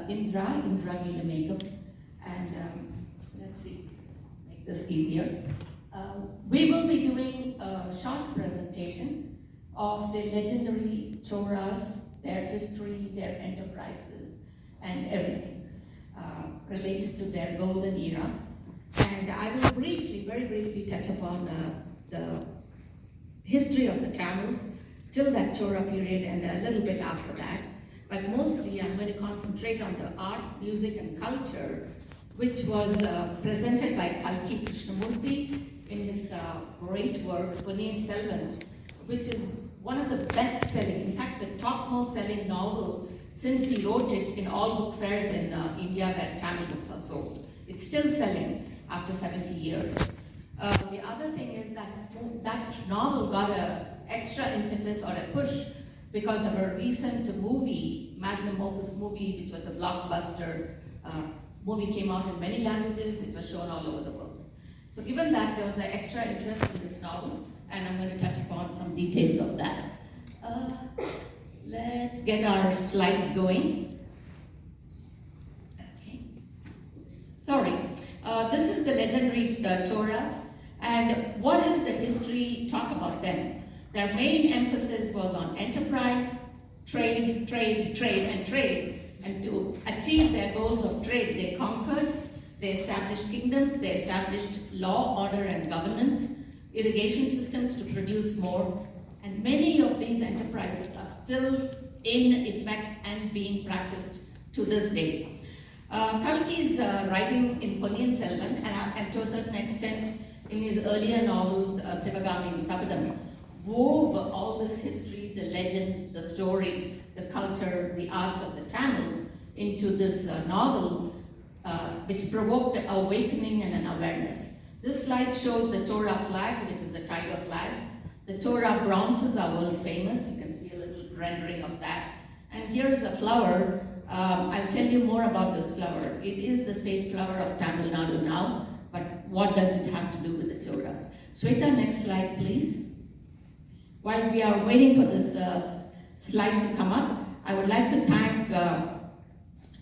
Indra Neelameggham, and let's see, make this easier. We will be doing a short presentation of the legendary Choras, their history, their enterprises, and everything related to their golden era. And I will briefly, very briefly touch upon the history of the Tamils till that Chora period and a little bit after that. But mostly I'm going to concentrate on the art, music, and culture, which was presented by Kalki in his great work, Ponniyin Selvan, which is one of the best-selling, in fact, the top-most selling novel since he wrote it in all book fairs in India where Tamil books are sold. It's still selling after 70 years. The other thing is that that novel got an extra impetus or a push because of a recent movie, magnum opus movie, which was a blockbuster movie, came out in many languages. It was shown all over the world. So given that, there was an extra interest in this novel, and I'm going to touch upon some details of that. Let's get our slides going. Okay. Sorry. This is the legendary Choras, and what is the history? Talk about them. Their main emphasis was on enterprise, trade, and to achieve their goals of trade, they conquered, they established kingdoms, they established law, order, and governance, irrigation systems to produce more, and many of these enterprises are still in effect and being practiced to this day. Kalki's writing in Ponniyin Selvan, and to a certain extent in his earlier novels, Sivagami Sabadam, wove all this history, the legends, the stories, the culture, the arts of the Tamils into this novel, which provoked an awakening and an awareness. This slide shows the Chora flag, which is the tiger flag. The Chora bronzes are world famous. You can see a little rendering of that. And here is a flower. I'll tell you more about this flower. It is the state flower of Tamil Nadu now, but what does it have to do with the Choras? Shweta, next slide, please. While we are waiting for this slide to come up, I would like to thank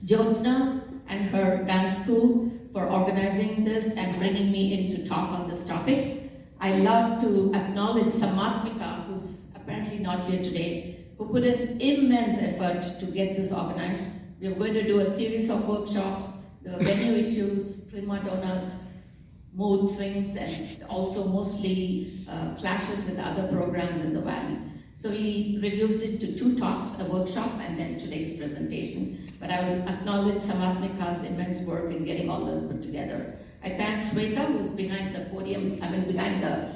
Jyotsna and her dance school for organizing this and bringing me in to talk on this topic. I love to acknowledge Samatmika, who's apparently not here today, who put in immense effort to get this organized. We are going to do a series of workshops, the venue issues, prima donnas, mood swings, and also mostly clashes with other programs in the Valley. So we reduced it to 2 talks, a workshop, and then today's presentation. But I will acknowledge Samatmika's immense work in getting all this put together. I thank Shweta, who's behind the podium, behind the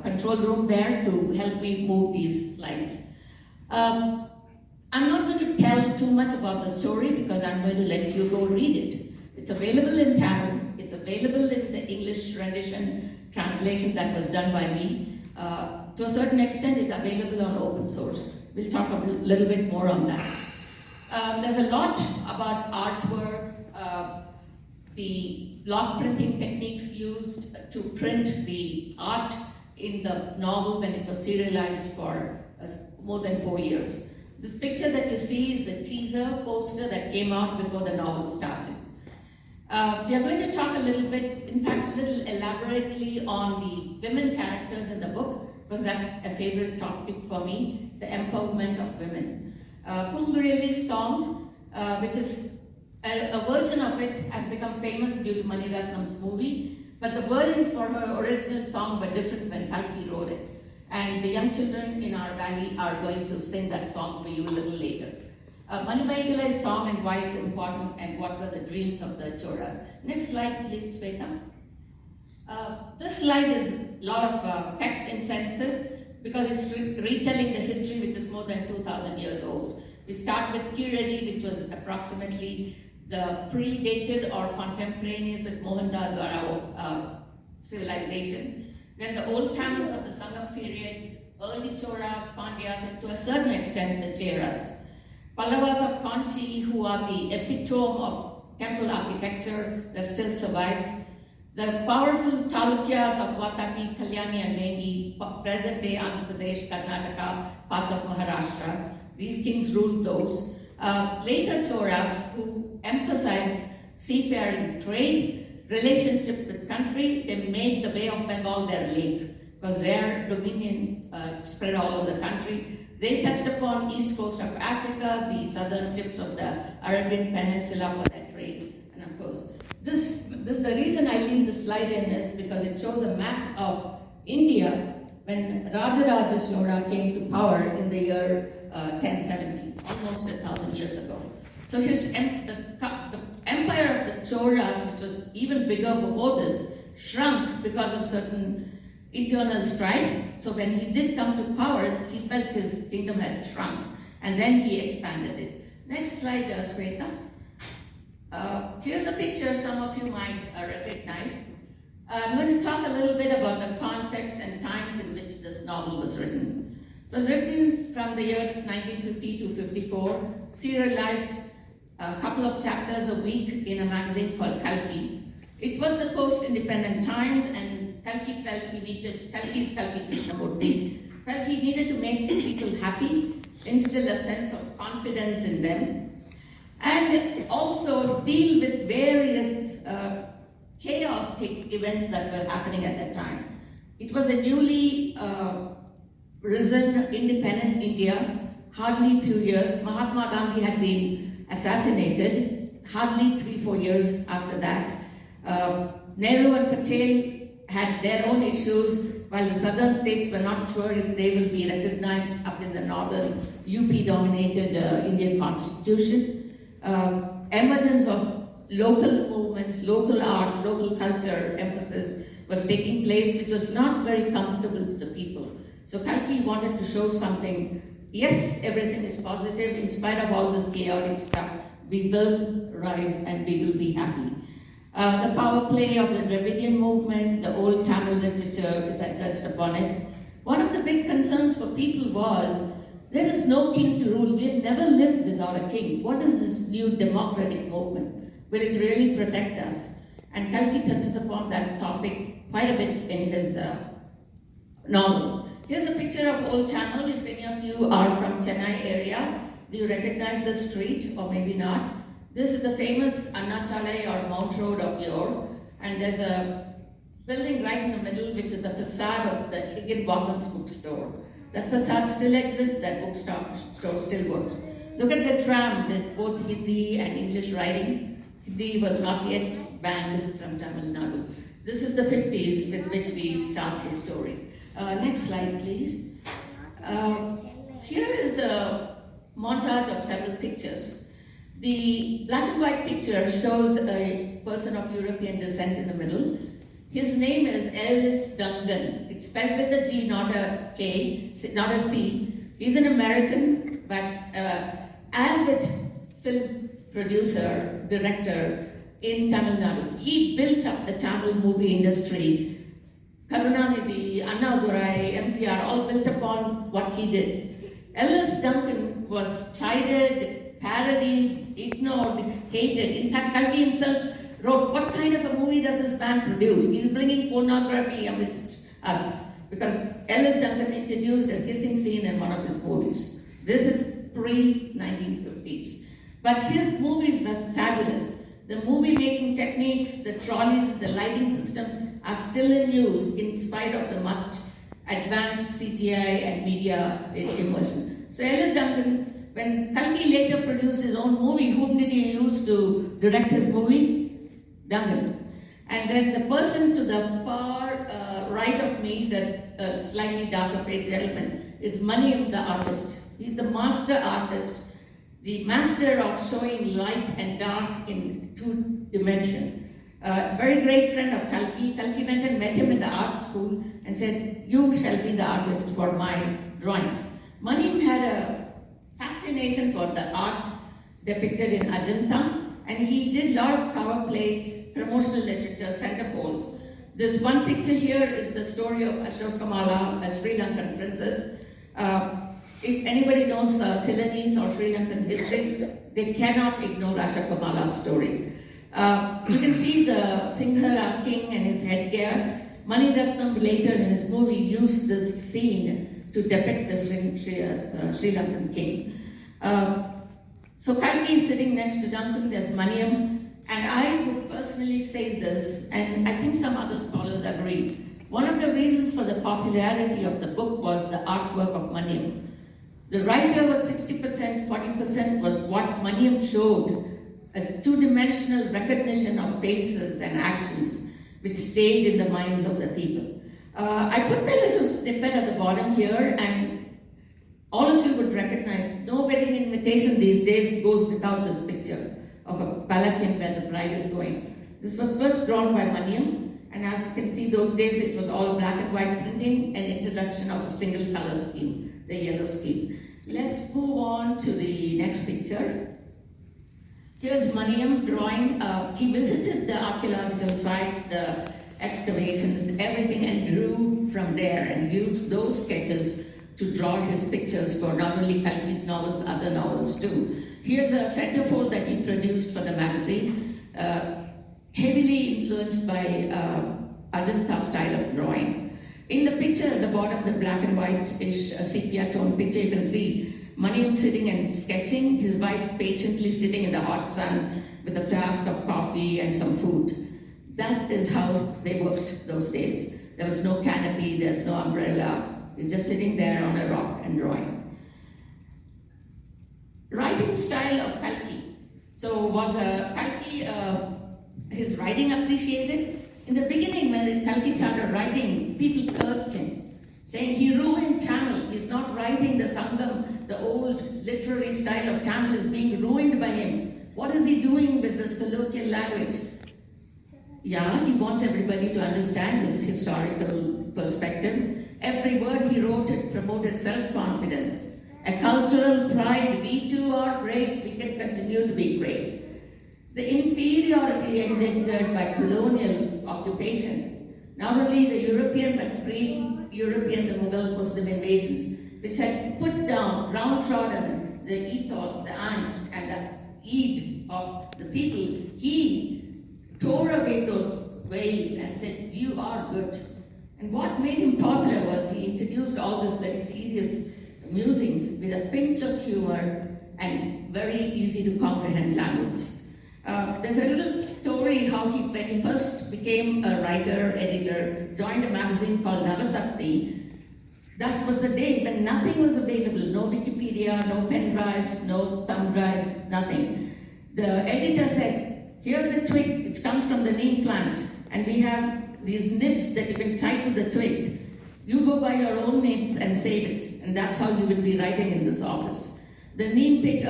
control room there to help me move these slides. I'm not going to tell too much about the story because I'm going to let you go read it. It's available in Tamil. It's available in the English rendition, translation that was done by me. To a certain extent, it's available on open source. We'll talk a little bit more on that. There's a lot about artwork, the block printing techniques used to print the art in the novel when it was serialized for more than 4 years. This picture that you see is the teaser poster that came out before the novel started. We are going to talk a little bit, in fact, a little elaborately on the women characters in the book, because that's a favorite topic for me, the empowerment of women. Pulgureli's song, which is a version of it, has become famous due to Mani Ratnam's movie, but the wordings for her original song were different when Kalki wrote it. And the young children in our valley are going to sing that song for you a little later. Manimaigala's song and why it's important and what were the dreams of the Choras. Next slide, please, Shweta. This slide is a lot of text intensive because it's retelling the history which is more than 2,000 years old. We start with Kirari, which was approximately the predated or contemporaneous with Mohenjo-daro civilization. Then the old Tamils of the Sangam period, early Choras, Pandyas, and to a certain extent the Cheras. Pallavas of Kanchi, who are the epitome of temple architecture that still survives. The powerful Chalukyas of Vataki, Kalyani, and Vengi, present-day Andhra Pradesh, Karnataka, parts of Maharashtra. These kings ruled those. Later Cholas, who emphasized seafaring trade, relationship with country, they made the Bay of Bengal their lake, because their dominion spread all over the country. They touched upon east coast of Africa, the southern tips of the Arabian Peninsula for their trade. And of course, the reason I leave this slide in is because it shows a map of India when Rajaraja Chola came to power in the year 1070, almost 1,000 years ago. So the empire of the Cholas, which was even bigger before this, shrunk because of certain internal strife. So when he did come to power, he felt his kingdom had shrunk, and then he expanded it. Next slide, Shweta. Here's a picture some of you might recognize. I'm going to talk a little bit about the context and times in which this novel was written. It was written from the year 1950 to 54, serialized a couple of chapters a week in a magazine called Kalki. It was the post-independent times, and Kalki felt he needed, Kalki's Kalki Krishnamurti, felt he needed to make people happy, instill a sense of confidence in them, and also deal with various chaotic events that were happening at that time. It was a newly risen independent India, hardly few years. Mahatma Gandhi had been assassinated, hardly 3-4 years after that. Nehru and Patel had their own issues, while the southern states were not sure if they will be recognized up in the northern UP-dominated Indian constitution. Emergence of local movements, local art, local culture emphasis was taking place, which was not very comfortable to the people. So Kalki wanted to show something. Yes, everything is positive. In spite of all this chaotic stuff, we will rise and we will be happy. The power play of the Dravidian movement, the old Tamil literature is addressed upon it. One of the big concerns for people was, there is no king to rule. We've never lived without a king. What is this new democratic movement? Will it really protect us? And Kalki touches upon that topic quite a bit in his novel. Here's a picture of Old Tamil. If any of you are from Chennai area, do you recognize the street or maybe not? This is the famous Annachale or Mount Road of yore, and there's a building right in the middle which is the facade of the Higginbotham's bookstore. That facade still exists, that bookstore still works. Look at the tram with both Hindi and English writing. Hindi was not yet banned from Tamil Nadu. This is the 50s with which we start the story. Next slide, please. Here is a montage of several pictures. The black and white picture shows a person of European descent in the middle. His name is Ellis Duncan. It's spelled with a G, not a K, not a C. He's an American, but avid film producer, director in Tamil Nadu. He built up the Tamil movie industry. Karunanidhi, Annadurai, MGR, all built upon what he did. Ellis Duncan was chided, parodied, ignored, hated. In fact, Kalki himself wrote, what kind of a movie does this man produce? He's bringing pornography amidst us. Because Ellis Duncan introduced a kissing scene in one of his movies. This is pre-1950s. But his movies were fabulous. The movie-making techniques, the trolleys, the lighting systems are still in use in spite of the much advanced CGI and media immersion. So Ellis Duncan, when Kalki later produced his own movie, whom did he use to direct his movie? Duncan. And then the person to the far right of me, that slightly darker faced gentleman, is Ponniyin the artist. He's a master artist, the master of showing light and dark in two dimensions. Very great friend of Kalki. Kalki went and met him in the art school and said, you shall be the artist for my drawings. Ponniyin had a fascination for the art depicted in Ajanta, and he did a lot of cover plates, promotional literature, centerfolds. This one picture here is the story of Ashokamala, a Sri Lankan princess. If anybody knows Ceylonese or Sri Lankan history, they cannot ignore Ashokamala's story. You can see the Sinhala king and his headgear. Mani Ratnam later in his movie used this scene to depict the Sri Lankan king. So Kalki is sitting next to Duncan, there's Maniyam, and I would personally say this, and I think some other scholars agree. One of the reasons for the popularity of the book was the artwork of Maniyam. The writer was 60%, 40% was what Maniyam showed, a two-dimensional recognition of faces and actions which stayed in the minds of the people. I put the little snippet at the bottom here, and all of you would recognize no wedding invitation these days goes without this picture of a palanquin where the bride is going. This was first drawn by Maniyam, and as you can see, those days it was all black and white printing and introduction of a single color scheme, the yellow scheme. Let's move on to the next picture. Here's Maniyam drawing. He visited the archaeological sites, the excavations, everything, and drew from there and used those sketches to draw his pictures for not only Kalki's novels, other novels too. Here's a centerfold that he produced for the magazine, heavily influenced by Ajanta style of drawing. In the picture at the bottom, the black and white-ish sepia tone picture, you can see Maniyam sitting and sketching, his wife patiently sitting in the hot sun with a flask of coffee and some food. That is how they worked those days. There was no canopy, there was no umbrella. You're just sitting there on a rock and drawing. Writing style of Kalki. So was Kalki, his writing appreciated? In the beginning, when Kalki started writing, people cursed him, saying he ruined Tamil. He's not writing the Sangam, the old literary style of Tamil is being ruined by him. What is he doing with this colloquial language? Yeah, he wants everybody to understand this historical perspective. Every word he wrote, it promoted self-confidence. A cultural pride, we too are great, we can continue to be great. The inferiority engendered by colonial occupation, not only the European but pre-European, the Mughal Muslim invasions, which had put down, downtrodden the ethos, the angst and the eed of the people, he tore away those veils and said, you are good. And what made him popular was he introduced all this very serious musings with a pinch of humor and very easy to comprehend language. There's a little story how when he first became a writer, editor, joined a magazine called Navasakti. That was the day when nothing was available, no Wikipedia, no pen drives, no thumb drives, nothing. The editor said, here's a twig, it comes from the neem plant, and we have these nibs that you can tie to the twig. You go buy your own nibs and save it, and that's how you will be writing in this office. The neem twig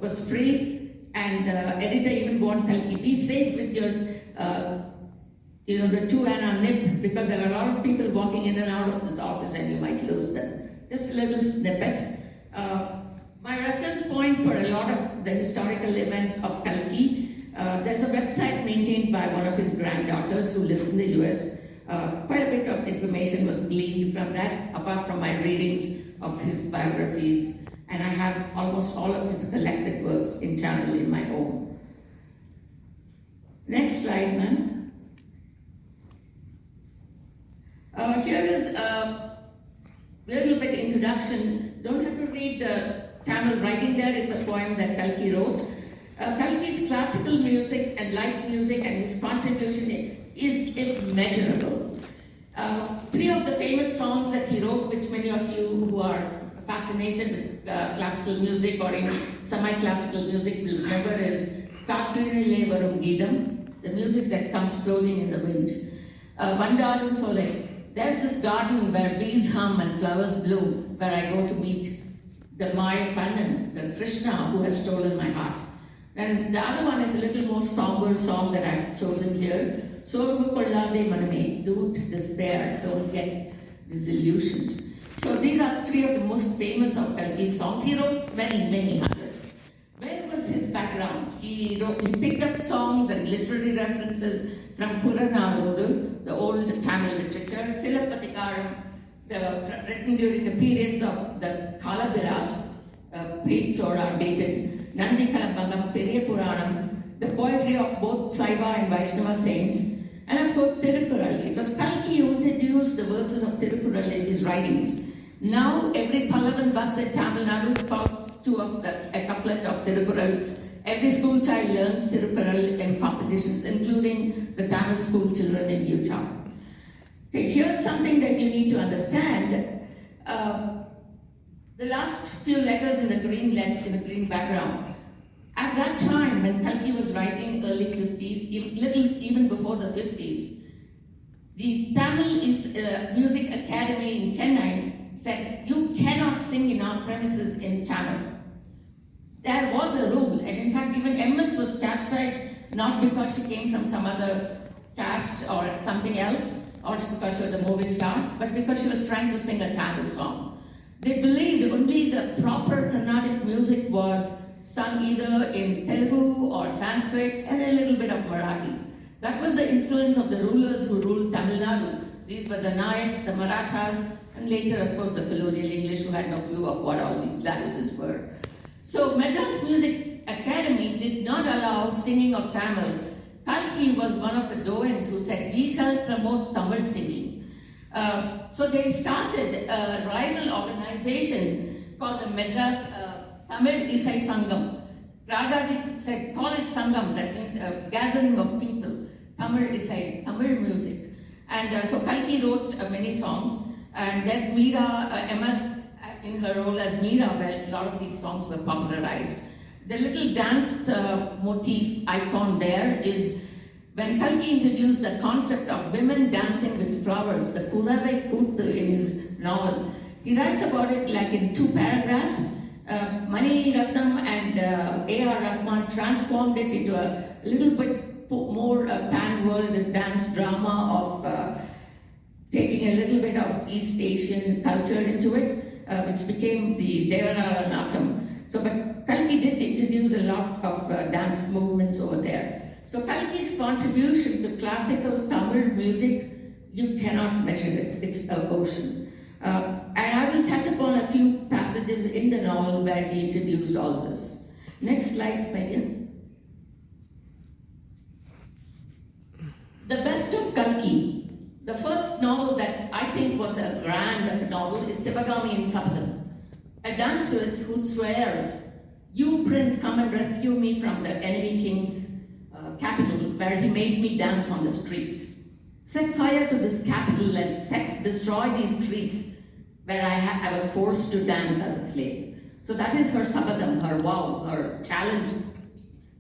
was free, and the editor even warned Kalki, be safe with your, the 2 anna nib, because there are a lot of people walking in and out of this office and you might lose them. Just a little snippet. My reference point for a lot of the historical events of Kalki, there's a website maintained by one of his granddaughters who lives in the US. Quite a bit of information was gleaned from that, apart from my readings of his biographies, and I have almost all of his collected works in channel in my home. Next slide, ma'am. Here is a little bit introduction. Don't have to read the Tamil writing there, it's a poem that Kalki wrote. Kalki's classical music and light music and his contribution is immeasurable. 3 of the famous songs that he wrote, which many of you who are fascinated with classical music or in semi-classical music will remember is Kaatrinile Varum Geetham, the music that comes floating in the wind. Vandadum Sole, there's this garden where bees hum and flowers bloom, where I go to meet the Maya Kannan, the Krishna who has stolen my heart. And the other one is a little more somber song that I've chosen here. Sorvu Kollade Maname, don't despair, don't get disillusioned. So these are 3 of the most famous of Kalki's songs. He wrote many, many hundreds. Where was his background? He picked up songs and literary references from Puranaruru, the old Tamil literature, Silappatikaram, written during the periods of the Kalabiras, pre-Chora dated, Nandi Kalambangam, Periya Puranam, the poetry of both Saiva and Vaishnava saints, and of course Tirukkural. It was Kalki who introduced the verses of Tirukkural in his writings. Now every Pallavan bus in Tamil Nadu spouts a couplet of Tirukural. Every school child learns Tirukural in competitions, including the Tamil school children in Utah. Okay, here's something that you need to understand. The last few letters in the green background. At that time, when Kalki was writing early 50s, even before the 50s, the Tamil Music Academy in Chennai said, you cannot sing in our premises in Tamil. There was a rule, and in fact, even MS was chastised, not because she came from some other caste or something else, or because she was a movie star, but because she was trying to sing a Tamil song. They believed only the proper Carnatic music was sung either in Telugu or Sanskrit and a little bit of Marathi. That was the influence of the rulers who ruled Tamil Nadu. These were the Nayaks, the Marathas, and later, of course, the colonial English who had no clue of what all these languages were. So Madras Music Academy did not allow singing of Tamil. Kalki was one of the doyens who said, we shall promote Tamil singing. So they started a rival organization called the Madras Tamil Isai Sangam. Rajaji said, call it Sangam, that means a gathering of people. Tamil Isai, Tamil music. And so Kalki wrote many songs, and there's Meera, MS in her role as Meera, where a lot of these songs were popularized. The little dance motif icon there is when Kalki introduced the concept of women dancing with flowers, the Kurave Kuttu in his novel. He writes about it like in 2 paragraphs. Mani Ratnam and A.R. Rahman transformed it into a little bit more pan-world dance drama of taking a little bit of East Asian culture into it, which became the Devara Natam. So, but Kalki did introduce a lot of dance movements over there. So Kalki's contribution to classical Tamil music, you cannot measure it. It's an ocean. And I will touch upon a few passages in the novel where he introduced all this. Next slide, Megan. The Best of Kalki. The first novel that I think was a grand novel is Sivagamiyin Sabatham. A danceress who swears, you prince come and rescue me from the enemy king's capital, where he made me dance on the streets. Set fire to this capital and destroy these streets where I was forced to dance as a slave. So that is her sabadam, her vow, her challenge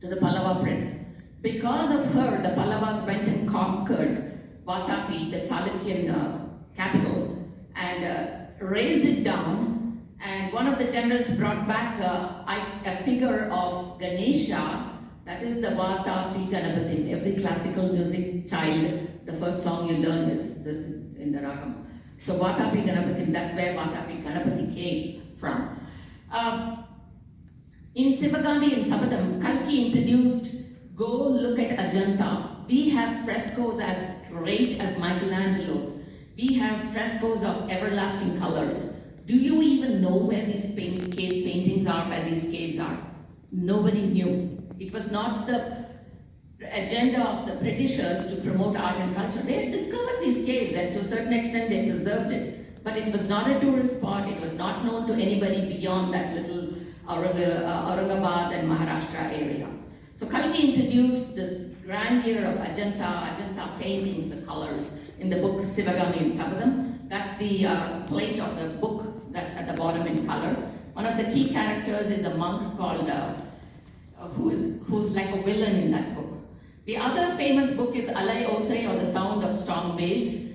to the Pallava prince. Because of her, the Pallavas went and conquered Vatapi, the Chalukyan capital, and razed it down. And one of the generals brought back a figure of Ganesha. That is the Vatapi Ganapatim. Every classical music child, the first song you learn is this in the Ragam. So Vatapi Ganapatim, that's where Vatapi Ganapati came from. In Sivagamiyin Sabatham, Kalki introduced, go look at Ajanta. We have frescoes as great as Michelangelo's. We have frescoes of everlasting colors. Do you even know where these cave paintings are, where these caves are? Nobody knew. It was not the agenda of the Britishers to promote art and culture. They had discovered these caves, and to a certain extent they preserved it. But it was not a tourist spot. It was not known to anybody beyond that little Aurangabad and Maharashtra area. So Kalki introduced this grandeur of Ajanta paintings, the colors, in the book Sivagamiyin Sabatham. That's the plate of the book that's at the bottom in color. One of the key characters is a monk called who's like a villain in that book. The other famous book is Alai Osai, or The Sound of Strong Waves.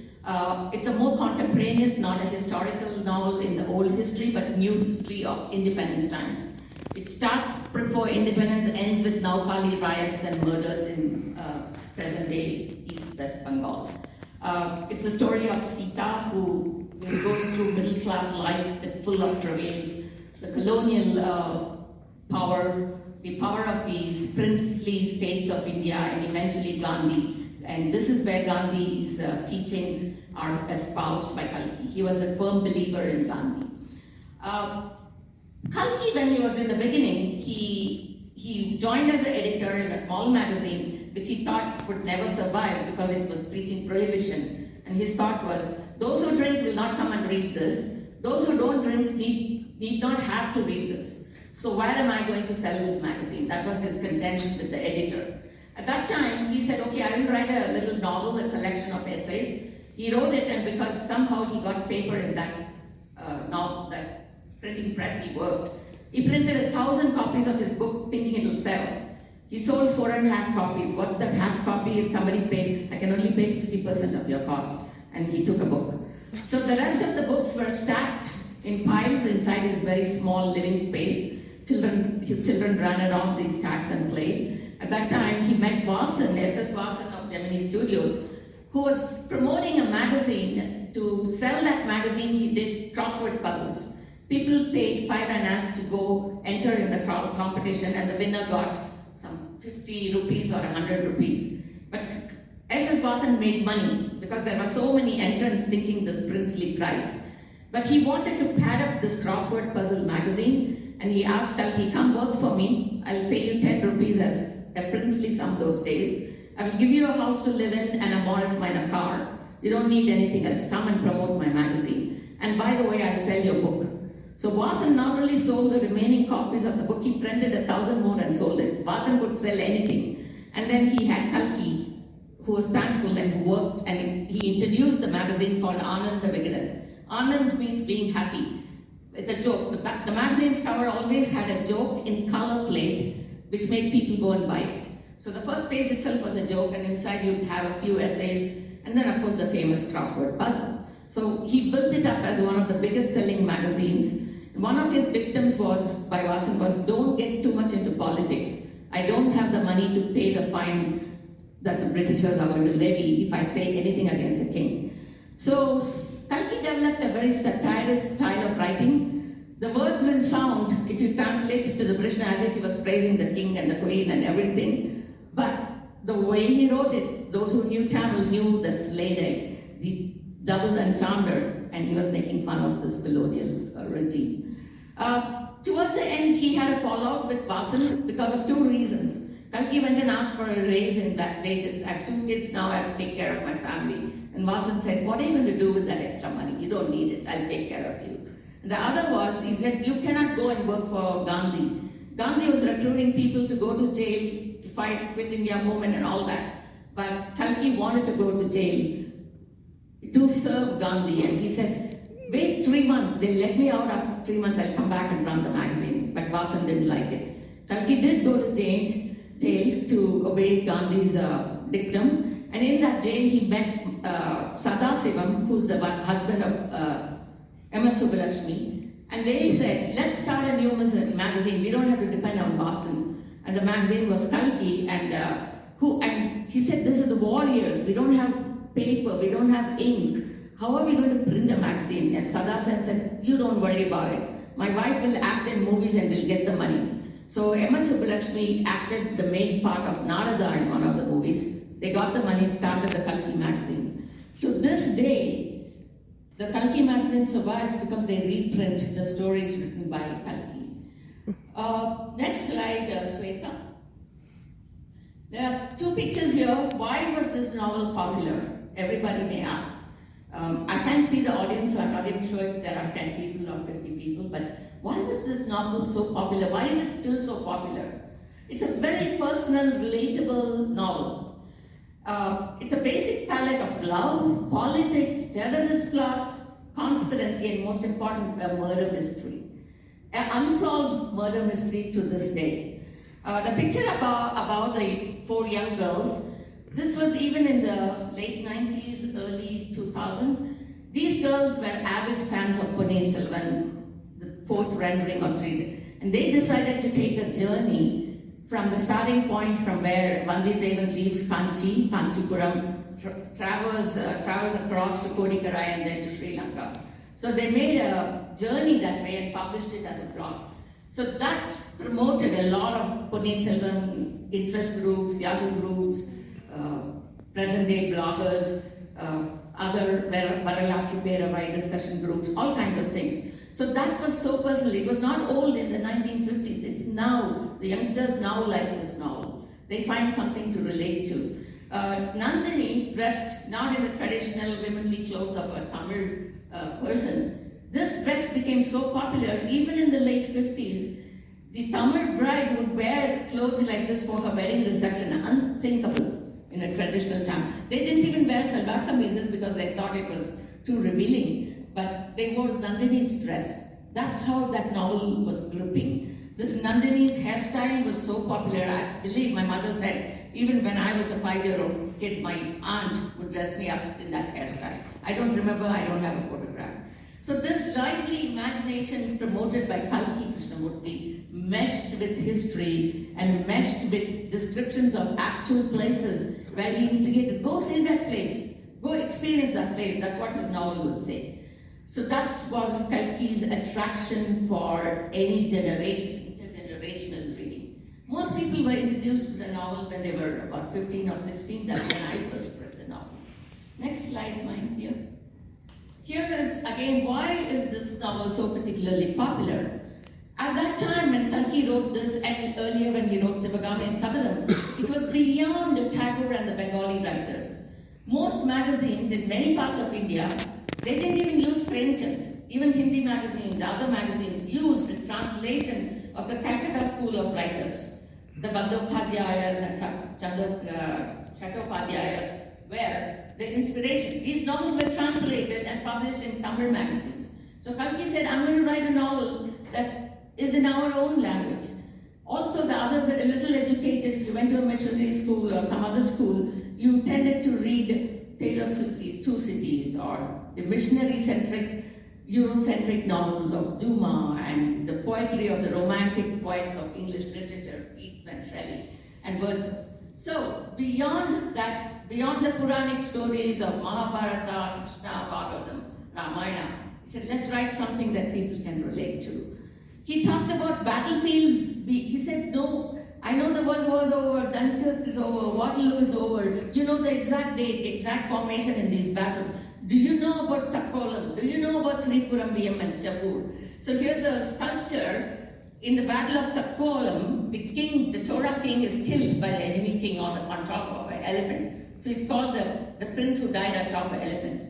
It's a more contemporaneous, not a historical novel in the old history, but new history of independence times. It starts before independence, ends with Naukali riots and murders in present-day East-West Bengal. It's the story of Sita, who goes through middle-class life full of travails, the colonial power, the power of these princely states of India, and eventually Gandhi. And this is where Gandhi's teachings are espoused by Kalki. He was a firm believer in Gandhi. Kalki, when he was in the beginning, he joined as an editor in a small magazine, which he thought would never survive because it was preaching prohibition. And his thought was, those who drink will not come and read this. Those who don't drink need not have to read this. So why am I going to sell this magazine? That was his contention with the editor. At that time, he said, okay, I will write a little novel, a collection of essays. He wrote it, and because somehow he got paper in that printing press he worked, he printed 1,000 copies of his book thinking it will sell. He sold 4.5 copies. What's that half copy? If somebody paid, I can only pay 50% of your cost. And he took a book. So the rest of the books were stacked in piles inside his very small living space. His children ran around these stacks and played. At that time, he met Vasan, S.S. Vasan of Gemini Studios, who was promoting a magazine. To sell that magazine, he did crossword puzzles. People paid 5 annas to go enter in the competition, and the winner got some 50 rupees or 100 rupees. But S.S. Vasan made money because there were so many entrants thinking this princely prize. But he wanted to pad up this crossword puzzle magazine, and he asked Kalki, come work for me. I'll pay you 10 rupees as a princely sum those days. I will give you a house to live in and a Morris Minor car. You don't need anything else. Come and promote my magazine. And by the way, I'll sell your book. So Vasan not only sold the remaining copies of the book, he printed 1,000 more and sold it. Vasan could sell anything. And then he had Kalki, who was thankful and who worked, and he introduced the magazine called Anand the Vigadan. Anand means being happy. It's a joke. The magazine's cover always had a joke in color plate, which made people go and buy it. So the first page itself was a joke, and inside you'd have a few essays, and then of course the famous crossword puzzle. So he built it up as one of the biggest selling magazines. One of his victims by Vasan was, don't get too much into politics. I don't have the money to pay the fine that the Britishers are going to levy if I say anything against the king. So Kalki developed a very satirist style of writing. The words will sound, if you translate it to the British, as if he was praising the king and the queen and everything. But the way he wrote it, those who knew Tamil knew the slayed, the double entendre, and he was making fun of this colonial regime. Towards the end, he had a fallout with Vasan because of 2 reasons. Kalki went and asked for a raise in wages. I have 2 kids now, I have to take care of my family. And Vasan said, what are you going to do with that extra money? You don't need it, I'll take care of you. And the other was, he said, you cannot go and work for Gandhi. Gandhi was recruiting people to go to jail, to fight Quit India movement and all that. But Kalki wanted to go to jail to serve Gandhi. And he said, wait 3 months, they'll let me out after 3 months, I'll come back and run the magazine. But Vasan didn't like it. Kalki did go to jail to obey Gandhi's dictum. And in that jail, he met Sadasivam, who's the husband of M.S. Subbulakshmi. And they said, let's start a new magazine. We don't have to depend on Vasan. And the magazine was Kalki. And he said, this is the warriors. We don't have paper. We don't have ink. How are we going to print a magazine? And Sadasan said, you don't worry about it. My wife will act in movies and will get the money. So M.S. Subbulakshmi acted the male part of Narada in one of the movies. They got the money, started the Kalki magazine. To this day, the Kalki magazine survives because they reprint the stories written by Kalki. Next slide, Sweta. There are 2 pictures here. Why was this novel popular? Everybody may ask. I can't see the audience, so I'm not even sure if there are 10 people or 50 people, but why was this novel so popular? Why is it still so popular? It's a very personal, relatable novel. It's a basic palette of love, politics, terrorist plots, conspiracy, and most important, a murder mystery. An unsolved murder mystery to this day. The picture about the 4 young girls, this was even in the late 90s, early 2000s. These girls were avid fans of Ponniyin Selvan, the 4th rendering or 3. And they decided to take a journey from the starting point from where Vandidevan leaves Kanchipuram, travels across to Kodikarai and then to Sri Lanka. So they made a journey that way and published it as a blog. So that promoted a lot of Ponniyin Selvan interest groups, Yahoo groups, present-day bloggers, other Varalatru Peravai discussion groups, all kinds of things. So that was so personal. It was not old in the 1950s. It's now, the youngsters now like this novel. They find something to relate to. Nandini, dressed not in the traditional womanly clothes of a Tamil person, This dress became so popular, even in the late 50s, the Tamil bride would wear clothes like this for her wedding reception, unthinkable in a traditional time. They didn't even wear salwar kameezes because they thought it was too revealing, but they wore Nandini's dress. That's how that novel was gripping. This Nandini's hairstyle was so popular. I believe my mother said, even when I was a 5-year-old kid, my aunt would dress me up in that hairstyle. I don't remember, I don't have a photograph. So this lively imagination promoted by Kalki Krishnamurti meshed with history and meshed with descriptions of actual places where he instigated, go see that place, go experience that place. That's what his novel would say. So that was Kalki's attraction for any generation, intergenerational reading. Most people were introduced to the novel when they were about 15 or 16. That's when I first read the novel. Next slide, my dear. Here is, again, why is this novel so particularly popular? At that time when Kalki wrote this, and earlier when he wrote Sivagami and Sabadam, it was beyond the Tagore and the Bengali writers. Most magazines in many parts of India, they didn't even use Premchand. Even Hindi magazines, other magazines used the translation of the Calcutta school of writers. The Bandyopadhyayas and Chattopadhyayas were the inspiration. These novels were translated and published in Tamil magazines. So Kalki said, I'm going to write a novel that is in our own language. Also, the others are a little educated. If you went to a missionary school or some other school, you tended to read Tale of Two Cities or the missionary-centric, Eurocentric novels of Dumas and the poetry of the romantic poets of English literature, Keats and Shelley and Wordsworth. So, beyond that, beyond the Puranic stories of Mahabharata, Krishna, Bhagavatam, Ramayana, he said, let's write something that people can relate to. He talked about battlefields. He said, no, I know the World War's over, Dunkirk is over, Waterloo is over. You know the exact date, the exact formation in these battles. Do you know about Takkolam? Do you know about Sripurambiam and Jaipur? So here's a sculpture. In the Battle of Takkolam, the king, the Chora king, is killed by the enemy king on top of an elephant. So he's called the prince who died atop an elephant.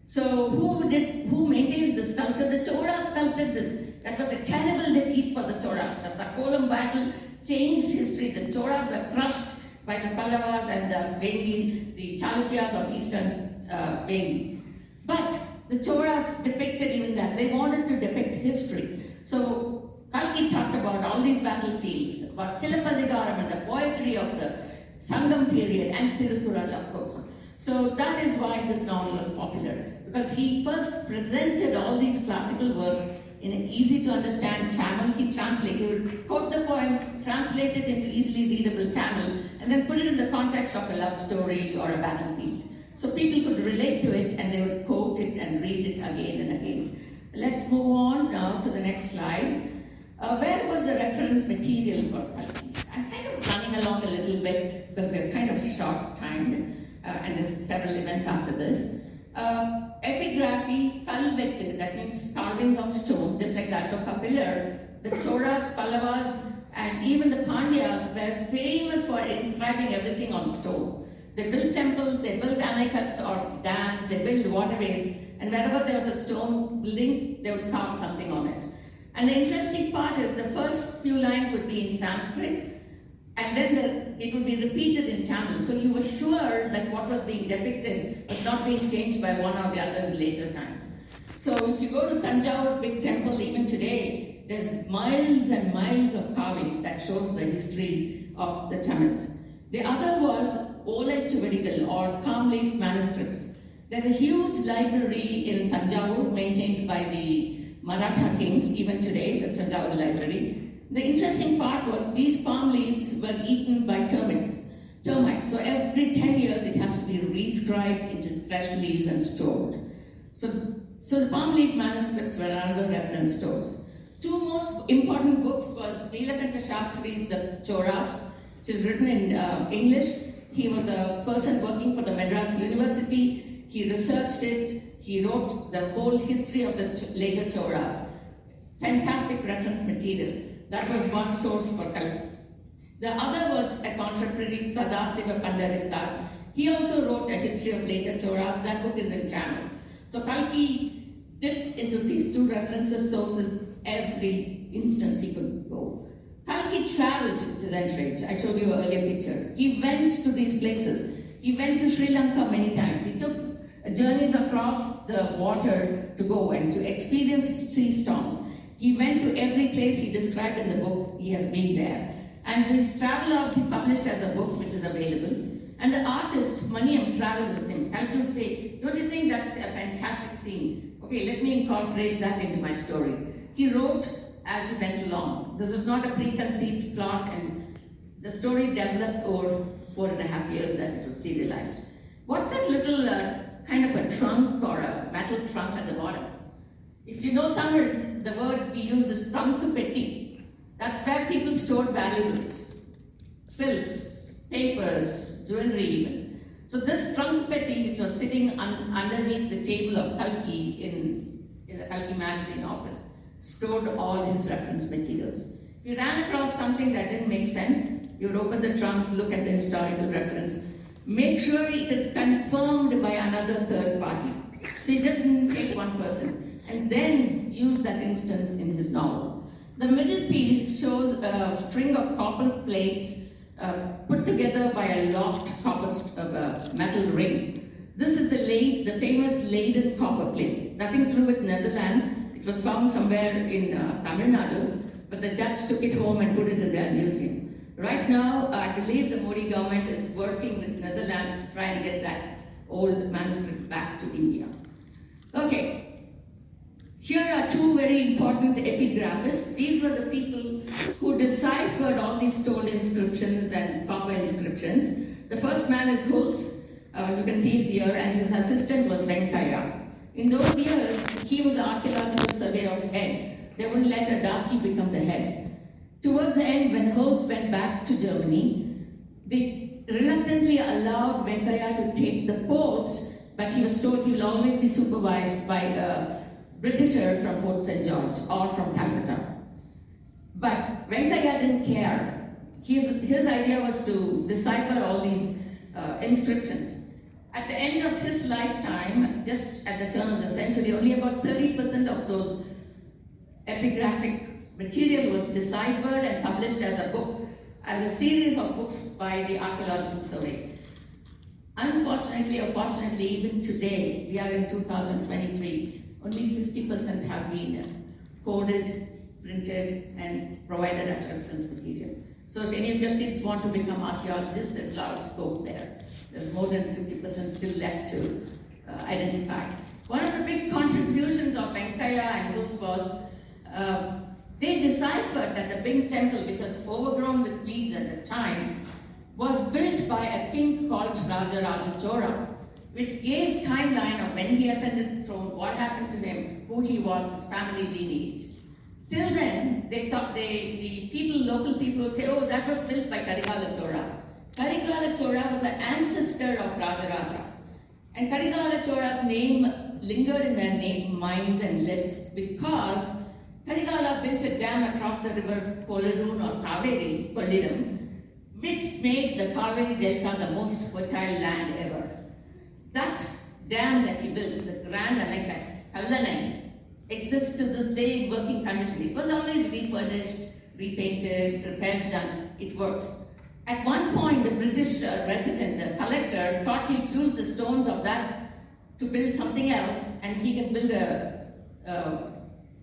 So who maintains the sculpture? The Choras sculpted this. That was a terrible defeat for the Choras. The Takkolam battle changed history. The Choras were crushed by the Pallavas and the Vengi, the Chalukyas of eastern Vengi. But the Choras depicted even that. They wanted to depict history. So Kalki talked about all these battlefields, about Chilapadigaram and the poetry of the Sangam period and Tirukural, of course. So that is why this novel was popular, because he first presented all these classical works in an easy to understand Tamil. He would quote the poem, translate it into easily readable Tamil, and then put it in the context of a love story or a battlefield. So people could relate to it and they would quote it and read it again and again. Let's move on now to the next slide. Where was the reference material for Kalki? I'm kind of running along a little bit because we're kind of short-timed and there's several events after this. Epigraphy, kalvettu, that means carvings on stone, just like that. So Kapilar, the Choras, Pallavas, and even the Pandyas were famous for inscribing everything on stone. They built temples, they built anaikats or dams, they built waterways, and wherever there was a stone building, they would carve something on it. And the interesting part is the first few lines would be in Sanskrit, and then it would be repeated in Tamil. So you were sure that what was being depicted was not being changed by one or the other in later times. So if you go to Tanjore Big Temple, even today, there's miles and miles of carvings that shows the history of the Tamils. The other was Olai Chuvadigal or palm leaf manuscripts. There's a huge library in Tanjore maintained by the Maratha kings, even today, the Tanjore library. The interesting part was these palm leaves were eaten by termites. So every 10 years it has to be re-scribed into fresh leaves and stored. So the palm leaf manuscripts were another reference stores. Two most important books was Neelakanta Shastri's The Choras, which is written in English. He was a person working for the Madras University. He researched it. He wrote the whole history of the later Choras. Fantastic reference material. That was one source for Kalki. The other was a contemporary, Sadasiva Pandaritas. He also wrote a history of later Choras. That book is in Tamil. So Kalki dipped into these two references sources every instance he could go. Kalki traveled to Zentrade. I showed you an earlier picture. He went to these places. He went to Sri Lanka many times. He took journeys across the water to go and to experience sea storms. He went to every place he described in the book. He has been there. And these travelogues he published as a book, which is available. And the artist, Ponniyin, traveled with him. Kalki would say, don't you think that's a fantastic scene? Okay, let me incorporate that into my story. He wrote as he went along. This was not a preconceived plot, and the story developed over 4.5 years that it was serialized. What's that little kind of a trunk or a metal trunk at the bottom? If you know Tamil, the word we use is trunk petti. That's where people stored valuables, silks, papers, jewelry even. So this trunk petti, which was sitting underneath the table of Kalki in the Kalki magazine office, stored all his reference materials. If you ran across something that didn't make sense, you would open the trunk, look at the historical reference, make sure it is confirmed by another third party. So he just didn't take one person, and then use that instance in his novel. The middle piece shows a string of copper plates put together by a locked copper metal ring. This is the famous Leiden copper plates. Nothing to do with Netherlands. It was found somewhere in Tamil Nadu, but the Dutch took it home and put it in their museum. Right now, I believe the Modi government is working with Netherlands to try and get that old manuscript back to India. Okay, here are two very important epigraphists. These were the people who deciphered all these stone inscriptions and copper inscriptions. The first man is Hulse, you can see he's here, and his assistant was Venkaya. In those years, he was the archaeological surveyor of head. They wouldn't let a darky become the head. Towards the end, when Hulse went back to Germany, they reluctantly allowed Venkaya to take the post, but he was told he will always be supervised by a Britisher from Fort St. George or from Calcutta. But Venkaya didn't care. His idea was to decipher all these inscriptions. At the end of his lifetime, just at the turn of the century, only about 30% of those epigraphic material was deciphered and published as a book, as a series of books by the Archaeological Survey. Unfortunately or fortunately, even today, we are in 2023, only 50% have been coded, printed, and provided as reference material. So if any of your kids want to become archaeologists, there's a lot of scope there. There's more than 50% still left to identify. One of the big contributions of Venkaya and Hulse was they deciphered that the Bing temple, which was overgrown with weeds at the time, was built by a king called Raja Chola, which gave timeline of when he ascended the throne, what happened to him, who he was, his family lineage. Till then, they thought local people would say, oh, that was built by Karigala Chola. Karigala Chola was an ancestor of Raja. And Karigala Chola's name lingered in their minds and lips because Karigala built a dam across the river Kolarun or Kaveri, Kollidam, which made the Kaveri Delta the most fertile land ever. That dam that he built, the Grand Kallanai, exists to this day in working condition. It was always refurnished, repainted, repairs done. It works. At one point, the British resident, the collector, thought he'd use the stones of that to build something else, and he can build a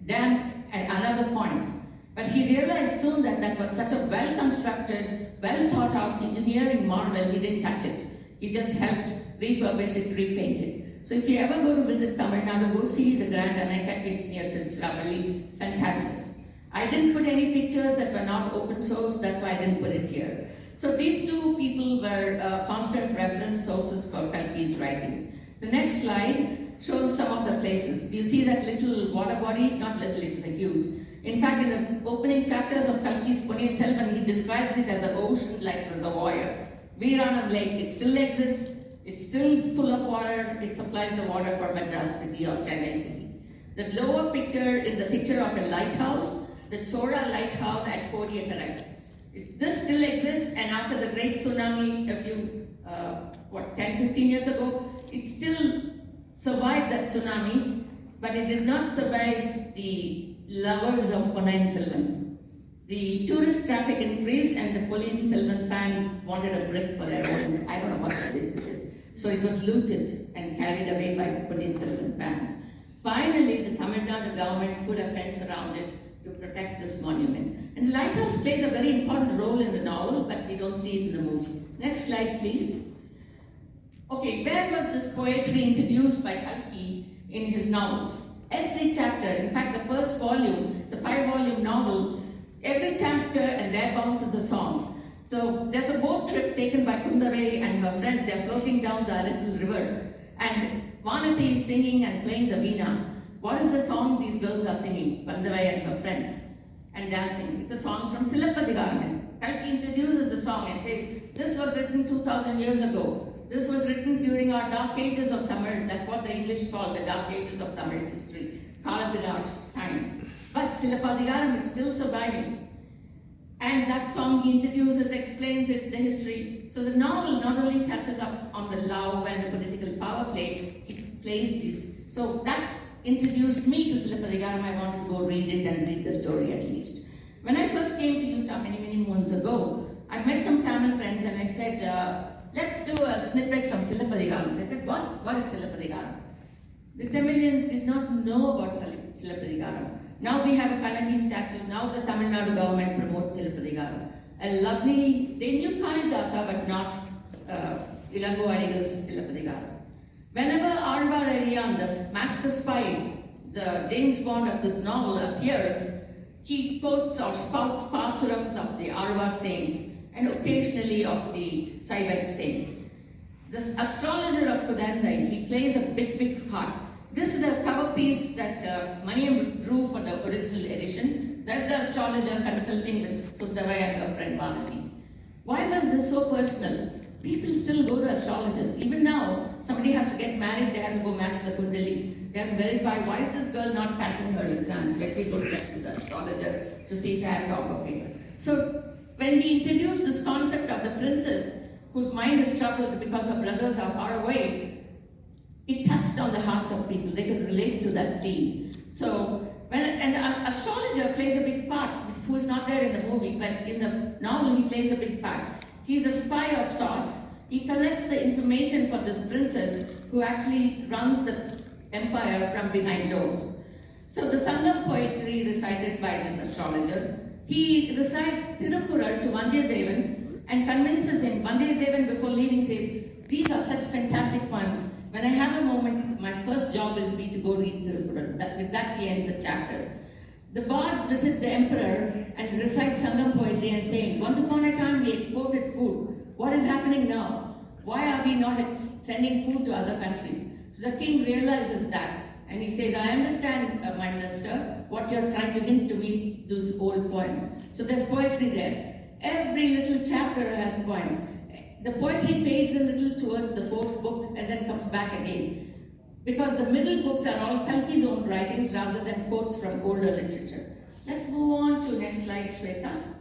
dam at another point. But he realized soon that that was such a well-constructed, well-thought-out engineering marvel, he didn't touch it. He just helped refurbish it, repaint it. So if you ever go to visit Tamil Nadu, go see the Grand Anakat, it's near Tiruchirappalli, fantabulous. I didn't put any pictures that were not open source, that's why I didn't put it here. So these two people were constant reference sources for Kalki's writings. The next slide shows some of the places. Do you see that little water body? Not little, it was a huge. In fact, in the opening chapters of Kalki's Ponniyin Selvan, he describes it as an ocean-like reservoir. Veeranam Lake, it still exists. It's still full of water. It supplies the water for Madras city or Chennai city. The lower picture is a picture of a lighthouse, the Chora lighthouse at Kodiyakarai. This still exists, and after the great tsunami a few, 10, 15 years ago, it still survived that tsunami. but it did not survive the lovers of Ponniyin Selvan. The tourist traffic increased and the Ponniyin Selvan fans wanted a brick for their own. I don't know what they did with it. So it was looted and carried away by Ponniyin Selvan fans. Finally, the Tamil Nadu government put a fence around it to protect this monument. And the lighthouse plays a very important role in the novel, but we don't see it in the movie. Next slide, please. Okay, where was this poetry introduced by Kalki in his novels? Every chapter, in fact, the first volume, it's a 5-volume novel, every chapter and there bounces a song. So there's a boat trip taken by Kundarai and her friends. They're floating down the Arisul River. And Vanati is singing and playing the veena. What is the song these girls are singing? Kundarai and her friends. And dancing. It's a song from Silappadigaram. Kalki introduces the song and says, this was written 2000 years ago. This was written during our dark ages of Tamil. That's what the English call the dark ages of Tamil history. Kalabiraj times. But Silappadigaram is still surviving. And that song he introduces, explains it, the history. So the novel not only touches up on the love and the political power play, it plays this. So that's introduced me to Silappadigaram. I wanted to go read it and read the story at least. When I first came to Utah many moons ago, I met some Tamil friends and I said, let's do a snippet from Silappadigaram. They said, what is Silappadigaram? The Tamilians did not know about Silappadigaram. Now we have a Kannadi statue. Now the Tamil Nadu government promotes Silappadigaram. A lovely, they knew Kalidasa but not Ilango Adigal's Silappadigaram. Whenever Alvar Elian, the master spy, the James Bond of this novel appears, he quotes or spouts pasurams of the Alvar saints and occasionally of the Saivat saints. This astrologer of Kudandai, he plays a big part. This is the cover piece that Maniam drew for the original edition. That's the astrologer consulting with Kundarai and her friend Vanati. Why was this so personal? People still go to astrologers. Even now, somebody has to get married, they have to go match the Kundali. They have to verify, why is this girl not passing her exams? Let me go check with the astrologer to see if I have to offer paper. So, when he introduced this concept of the princess, whose mind is troubled because her brothers are far away, it touched on the hearts of people. They could relate to that scene. So, and an astrologer plays a big part, who is not there in the movie, but in the novel he plays a big part. He's a spy of sorts. He collects the information for this princess who actually runs the empire from behind doors. So the Sangam poetry recited by this astrologer, he recites Tirukural to Vandiyadevan and convinces him. Vandiyadevan before leaving says, these are such fantastic poems. When I have a moment, my first job will be to go read Tirukural. With that he ends the chapter. The bards visit the emperor and recite Sangam poetry and saying, once upon a time we exported food. What is happening now? Why are we not sending food to other countries? So the king realizes that and he says, I understand, my minister, what you're trying to hint to me, those old poems. So there's poetry there. Every little chapter has a poem. The poetry fades a little towards the fourth book and then comes back again. Because the middle books are all Kalki's own writings rather than quotes from older literature. Let's move on to next slide, Shweta.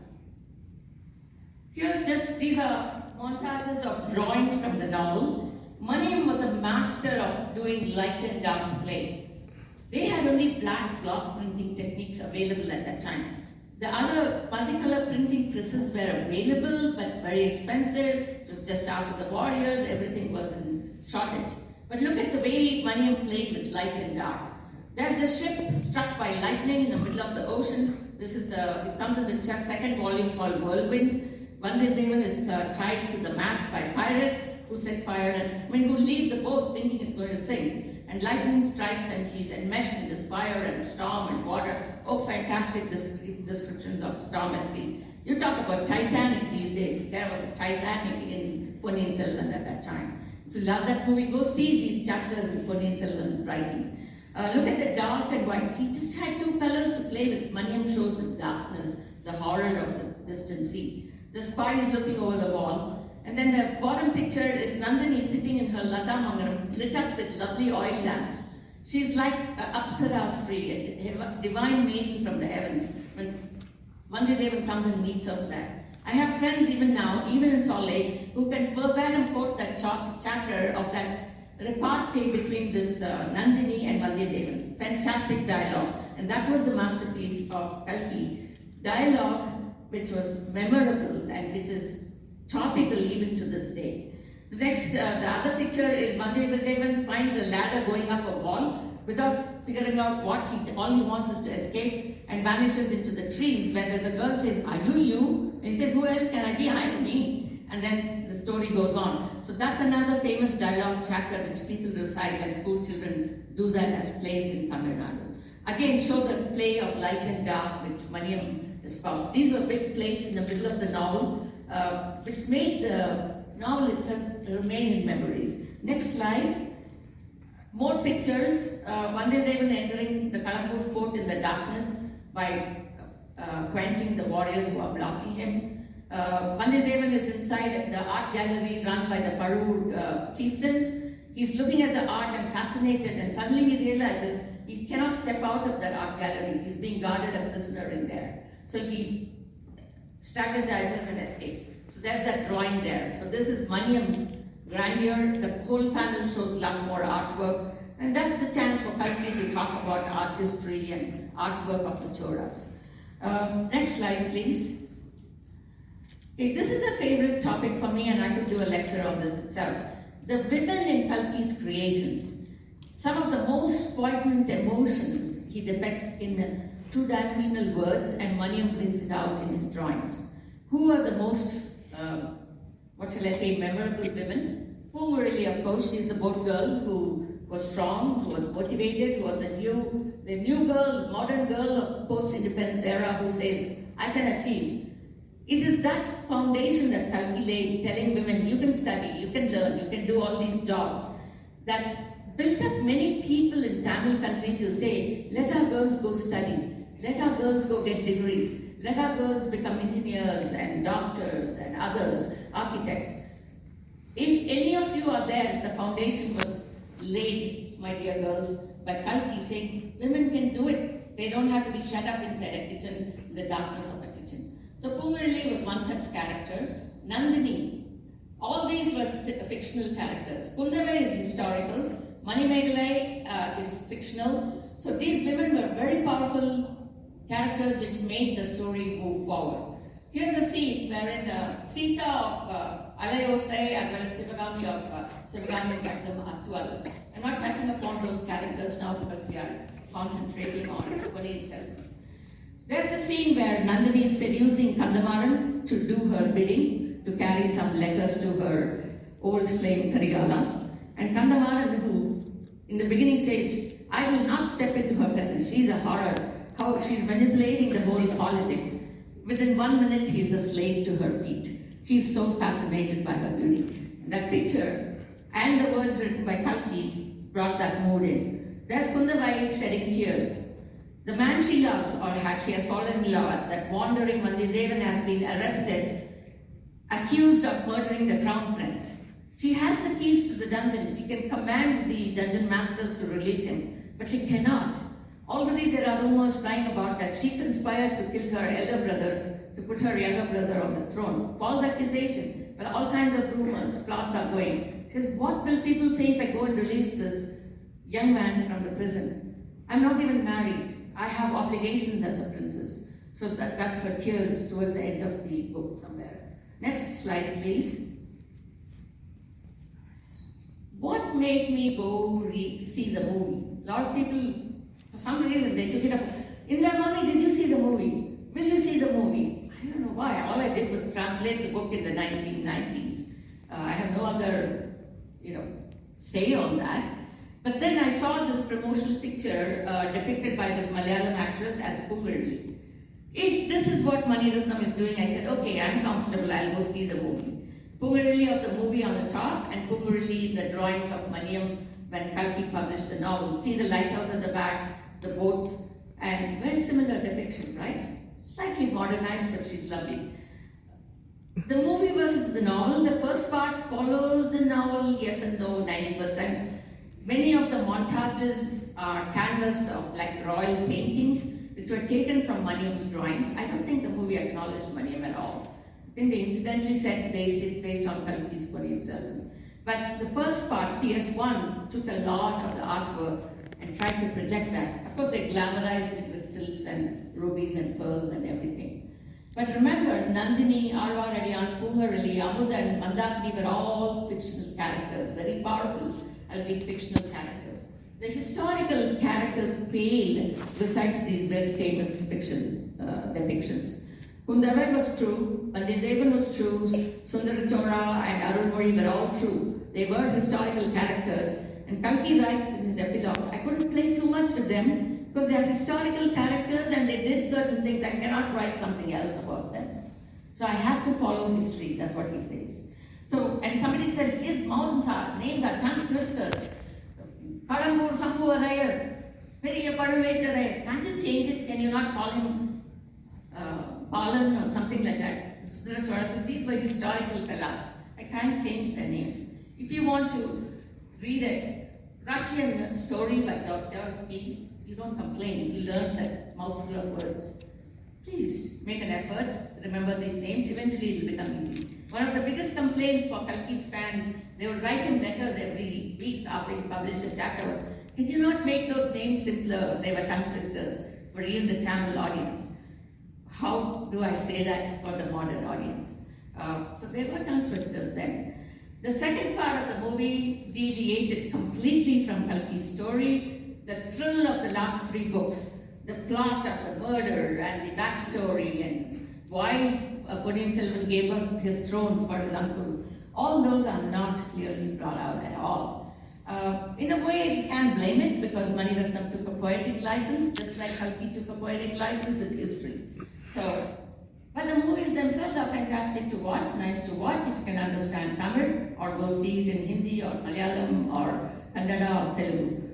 Here's these are montages of drawings from the novel. Maniam was a master of doing light and dark play. They had only black block printing techniques available at that time. The other multicolor printing presses were available but very expensive. It was just out of the warriors, everything was in shortage. But look at the way Maniam played with light and dark. There's a ship struck by lightning in the middle of the ocean. It comes in the second volume called Whirlwind. Vandiyadevan is tied to the mast by pirates who set fire who leave the boat thinking it's going to sink. And lightning strikes and he's enmeshed in this fire and storm and water. Oh, fantastic descriptions of storm at sea. You talk about Titanic these days. There was a Titanic in Ponniyin Selvan at that time. If you love that movie, go see these chapters in Ponniyin Selvan writing. Look at the dark and white. He just had two colors to play with. Maniam shows the darkness, the horror of the distant sea. The spy is looking over the wall. And then the bottom picture is Nandini sitting in her Lata Mangaram, lit up with lovely oil lamps. She's like an Apsara tree, a divine maiden from the heavens. When Vandiyadevan comes and meets her there. I have friends even now, even in Salt Lake, who can verbatim quote that chapter of that repartee between this Nandini and Vandiyadevan. Fantastic dialogue. And that was the masterpiece of Kalki. Dialogue which was memorable and which is topical even to this day. The next, the other picture is Vandiyadevan finds a ladder going up a wall without figuring out what all he wants is to escape, and vanishes into the trees where there's a girl says, "Are you you?" And he says, "Who else can I be? I am me." And then the story goes on. So that's another famous dialogue chapter which people recite, and school children do that as plays in Tamil Nadu. Again, show the play of light and dark which Maniam espoused. These were big plates in the middle of the novel, which made the novel itself remain in memories. Next slide. More pictures. Vandiyadevan entering the Kalambur fort in the darkness by quenching the warriors who are blocking him. Vandiyadevan is inside the art gallery run by the Parur chieftains. He's looking at the art and fascinated, and suddenly he realizes he cannot step out of that art gallery. He's being guarded a prisoner in there. So he strategizes and escapes. So there's that drawing there. So this is Maniam's grandeur. The whole panel shows a lot more artwork. And that's the chance for Kalki to talk about artistry and artwork of the Choras. Next slide, please. Okay, this is a favorite topic for me, and I could do a lecture on this itself. The women in Kalki's creations. Some of the most poignant emotions he depicts in two-dimensional words, and Maniam brings it out in his drawings. Who are the most what shall I say, memorable women? Poomarili, of course, she's the boat girl who was strong, who was motivated, who was the new girl, modern girl of post-independence era who says, "I can achieve." It is that foundation that Kalki laid, telling women, you can study, you can learn, you can do all these jobs, that built up many people in Tamil country to say, let our girls go study, let our girls go get degrees, let our girls become engineers and doctors and others, architects. If any of you are there, the foundation was laid, my dear girls, by Kalki saying, women can do it. They don't have to be shut up inside a kitchen, in the darkness of a kitchen. So Poomarili was one such character. Nandini, all these were fictional characters. Kundavai is historical. Manimegalai is fictional. So these women were very powerful characters which made the story move forward. Here's a scene wherein Sita of Alayosai as well as Sivagami of Sivagami and Sakdam are two others. I'm not touching upon those characters now because we are concentrating on Ponniyin Selvan. There's a scene where Nandini is seducing Kandamaran to do her bidding, to carry some letters to her old flame Karigala. And Kandamaran, who in the beginning says, I will not step into her presence, she's a horror, how she's manipulating the whole politics. Within 1 minute, he's a slave to her feet. He's so fascinated by her beauty. That picture and the words written by Kalki brought that mood in. There's Kundavai shedding tears. The man she loves, or she has fallen in love, that wandering Vandiyadevan has been arrested, accused of murdering the crown prince. She has the keys to the dungeon. She can command the dungeon masters to release him, but she cannot. Already there are rumors flying about that she conspired to kill her elder brother to put her younger brother on the throne. False accusation, but all kinds of rumors, plots are going. She says, what will people say if I go and release this young man from the prison? I'm not even married. I have obligations as a princess. So that's her tears towards the end of the book somewhere. Next slide, please. What made me go see the movie? A lot of people, for some reason, they took it up. Indra, Mami, did you see the movie? Will you see the movie? I don't know why. All I did was translate the book in the 1990s. I have no other, say on that. But then I saw this promotional picture depicted by this Malayalam actress as Poomarili. If this is what Mani Ratnam is doing, I said, okay, I'm comfortable, I'll go see the movie. Poomarili of the movie on the top, and Poomarili in the drawings of Maniam when Kalki published the novel. See the lighthouse in the back, the boats, and very similar depiction, right? Slightly modernized, but she's lovely. The movie versus the novel, the first part follows the novel, yes and no, 90%. Many of the montages are canvas of like royal paintings, which were taken from Maniam's drawings. I don't think the movie acknowledged Maniam at all. I think they incidentally said based on Kalki's Ponniyin Selvan. But the first part, PS1, took a lot of the artwork and tried to project that. Of course, they glamorized it with silks and rubies and pearls and everything. But remember, Nandini, Arva Radiyan, Pungarali, Amuda and Mandakini were all fictional characters, very powerful, albeit fictional characters. The historical characters paled besides these very famous fiction depictions. Kundabai was true, Vandiyadevan was true, Sundarachora and Arulmozhi were all true. They were historical characters, and Kalki writes in his epilogue, I couldn't play too much with them because they are historical characters and they did certain things. I cannot write something else about them. So I have to follow history, that's what he says. So, and somebody said, his names are tongue twisters. Kadambur Sambu Arayar, Periya Paduvetare. Can't you change it? Can you not call him Balan or something like that? So these were historical fellas. I can't change their names. If you want to read a Russian story by Dostoevsky, you don't complain. You learn that mouthful of words. Please make an effort, remember these names. Eventually it will become easy. One of the biggest complaints for Kalki's fans, they would write him letters every week after he published a chapter was, can you not make those names simpler? They were tongue twisters for even the Tamil audience. How do I say that for the modern audience? So they were tongue twisters then. The second part of the movie deviated completely from Kalki's story. The thrill of the last three books, the plot of the murder and the backstory and why Ponniyin Selvan gave up his throne for his uncle, all those are not clearly brought out at all. In a way, we can't blame it because Maniratnam took a poetic license, just like Kalki took a poetic license with history. So, but the movies themselves are fantastic to watch, nice to watch if you can understand Tamil, or go see it in Hindi or Malayalam or Kannada or Telugu.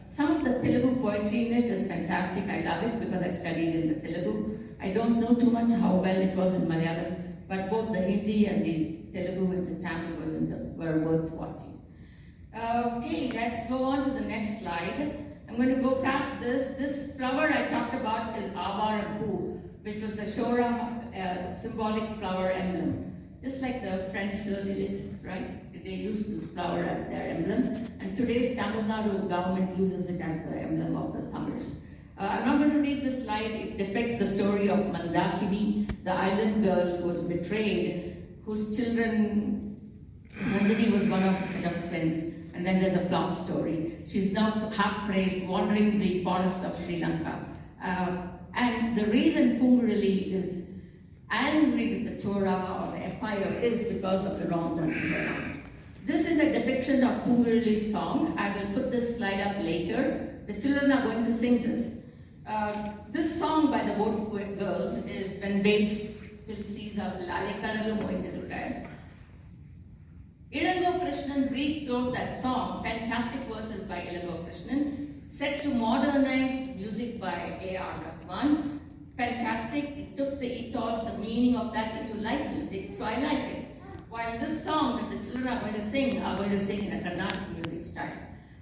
Some of the Telugu poetry in it is fantastic. I love it because I studied in the Telugu. I don't know too much how well it was in Malayalam, but both the Hindi and the Telugu and the Tamil versions were worth watching. Okay, let's go on to the next slide. I'm going to go past this. This flower I talked about is Avar Poo, which was the Shora symbolic flower emblem. Just like the French fleur-de-lis, right? They used this flower as their emblem, and today's Tamil Nadu government uses it as the emblem of the Tamils. I'm not going to read this slide. It depicts the story of Mandakini, the island girl who was betrayed, whose children, Nandini was one of a set of twins, and then there's a plot story. She's now half-crazed, wandering the forests of Sri Lanka. And the reason Pungarali is angry with the Chora or the empire is because of the wrong done to her. This is a depiction of Pungarali's song. I will put this slide up later. The children are going to sing this. This song by the boat girl is When Babes Will Seize Us, Lale Kadalu Moindirukkai. Ilago Krishnan rewrote that song, fantastic verses by Ilago Krishnan, set to modernized music by A.R. Rahman. Fantastic, it took the ethos, the meaning of that into light music, so I like it. While this song that the children are going to sing in a Carnatic music style.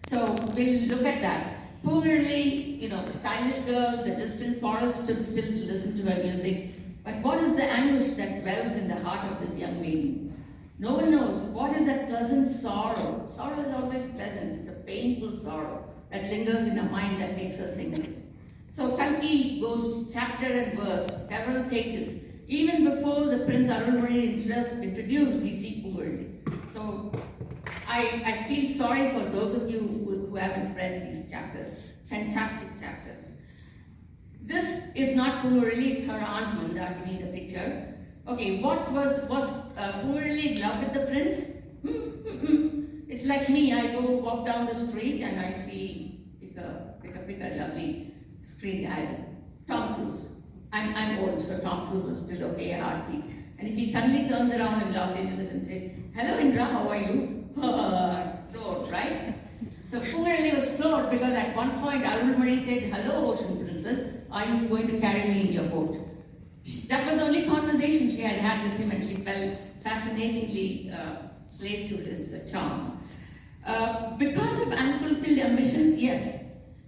So we'll look at that. Pungarali, the stylish girl, the distant forest stood still to listen to her music. But what is the anguish that dwells in the heart of this young maiden? No one knows. What is that pleasant sorrow? Sorrow is always pleasant. It's a painful sorrow that lingers in the mind that makes us sing this. So Kalki goes chapter and verse, several pages. Even before the Prince Arulmozhi introduced, we see Pungarali. So I feel sorry for those of you who haven't read these chapters. Fantastic chapters. This is not Pungarali, it's her aunt Mandakini, the picture. Okay, what was Pungarali in love with the prince? It's like me, I go walk down the street and I see pick a lovely screen ad. Tom Cruise. I'm old, so Tom Cruise was still okay, a heartbeat. And if he suddenly turns around in Los Angeles and says, hello Indra, how are you? Floored, right? So Pungarali was floored because at one point Arulmozhi said, hello ocean princess, are you going to carry me in your boat? That was the only conversation she had with him, and she fell fascinatingly slave to his charm. Because of unfulfilled ambitions, yes.